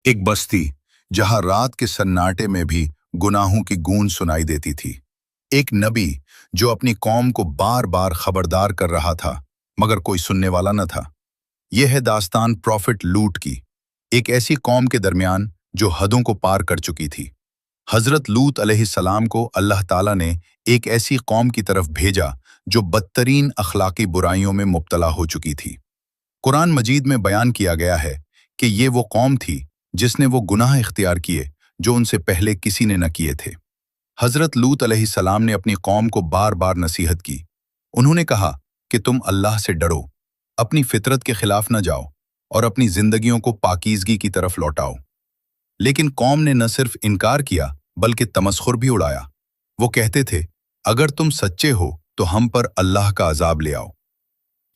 एक बस्ती जहां रात के सन्नाटे में भी गुनाहों की गूंज सुनाई देती थी। एक नबी जो अपनी कौम को बार बार खबरदार कर रहा था, मगर कोई सुनने वाला न था। यह है दास्तान प्रॉफिट लूट की, एक ऐसी कौम के दरमियान जो हदों को पार कर चुकी थी। हजरत लूत अलैहिस्सलाम को अल्लाह ताला ने एक ऐसी कौम की तरफ भेजा जो बदतरीन अखलाकी बुराइयों में मुब्तला हो चुकी थी। कुरान मजीद में बयान किया गया है कि ये वो कौम थी जिसने वो गुनाह इख्तियार किए जो उनसे पहले किसी ने न किए थे। हजरत लूत अलैहिस्सलाम ने अपनी कौम को बार बार नसीहत की। उन्होंने कहा कि तुम अल्लाह से डरो, अपनी फितरत के खिलाफ न जाओ और अपनी जिंदगियों को पाकीज़गी की तरफ लौटाओ। लेकिन कौम ने न सिर्फ इनकार किया बल्कि तमस्खुर भी उड़ाया। वो कहते थे, अगर तुम सच्चे हो तो हम पर अल्लाह का अजाब ले आओ।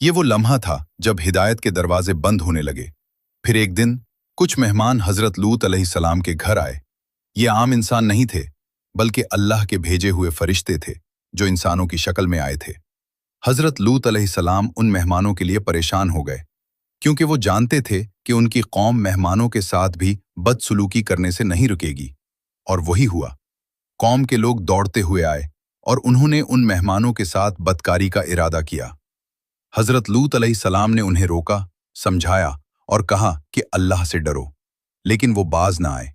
ये वो लम्हा था जब हिदायत के दरवाजे बंद होने लगे। फिर एक दिन कुछ मेहमान हजरत लूत अलैहिस्सलाम के घर आए। ये आम इंसान नहीं थे, बल्कि अल्लाह के भेजे हुए फरिश्ते थे जो इंसानों की शक्ल में आए थे। हजरत लूत अलैहिस्सलाम उन मेहमानों के लिए परेशान हो गए, क्योंकि वो जानते थे कि उनकी कौम मेहमानों के साथ भी बदसलूकी करने से नहीं रुकेगी। और वही हुआ। कौम के लोग दौड़ते हुए आए और उन्होंने उन मेहमानों के साथ बदकारी का इरादा किया। हजरत लूत अलैहिस्सलाम ने उन्हें रोका, समझाया और कहा कि अल्लाह से डरो, लेकिन वो बाज ना आए।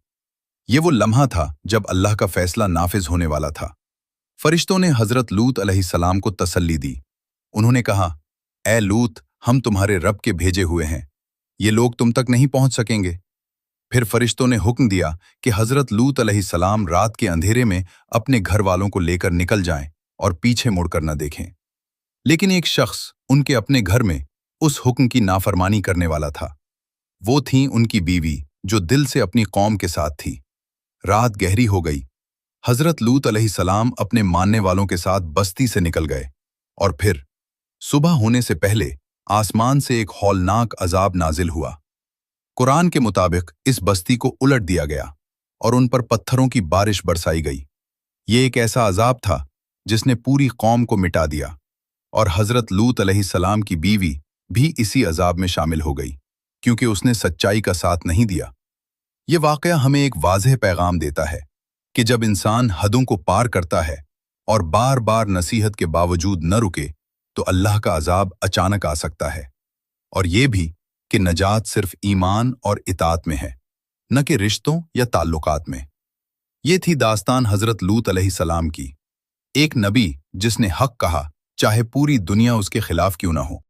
ये वो लम्हा था जब अल्लाह का फैसला नाफिज होने वाला था। फरिश्तों ने हजरत लूत अलैहिस्सलाम को तसल्ली दी। उन्होंने कहा, ए लूत, हम तुम्हारे रब के भेजे हुए हैं, ये लोग तुम तक नहीं पहुंच सकेंगे। फिर फरिश्तों ने हुक्म दिया कि हजरत लूत अलैहिस्सलाम रात के अंधेरे में अपने घर वालों को लेकर निकल जाएं और पीछे मुड़कर न देखें। लेकिन एक शख्स उनके अपने घर में उस हुक्म की नाफरमानी करने वाला था। वो थी उनकी बीवी, जो दिल से अपनी कौम के साथ थी। रात गहरी हो गई। हजरत लूत अलैहिस्सलाम अपने मानने वालों के साथ बस्ती से निकल गए और फिर सुबह होने से पहले आसमान से एक हौलनाक अजाब नाजिल हुआ। कुरान के मुताबिक इस बस्ती को उलट दिया गया और उन पर पत्थरों की बारिश बरसाई गई। ये एक ऐसा अजाब था जिसने पूरी कौम को मिटा दिया, और हजरत लूत अलैहिस्सलाम की बीवी भी इसी अजाब में शामिल हो गई, क्योंकि उसने सच्चाई का साथ नहीं दिया। ये वाकया हमें एक वाज़ेह पैगाम देता है कि जब इंसान हदों को पार करता है और बार बार नसीहत के बावजूद न रुके, तो अल्लाह का अजाब अचानक आ सकता है। और ये भी कि नजात सिर्फ ईमान और इताअत में है, न कि रिश्तों या ताल्लुकात में। ये थी दास्तान हजरत लूत अलैहिस्सलाम की, एक नबी जिसने हक कहा, चाहे पूरी दुनिया उसके खिलाफ क्यों न हो।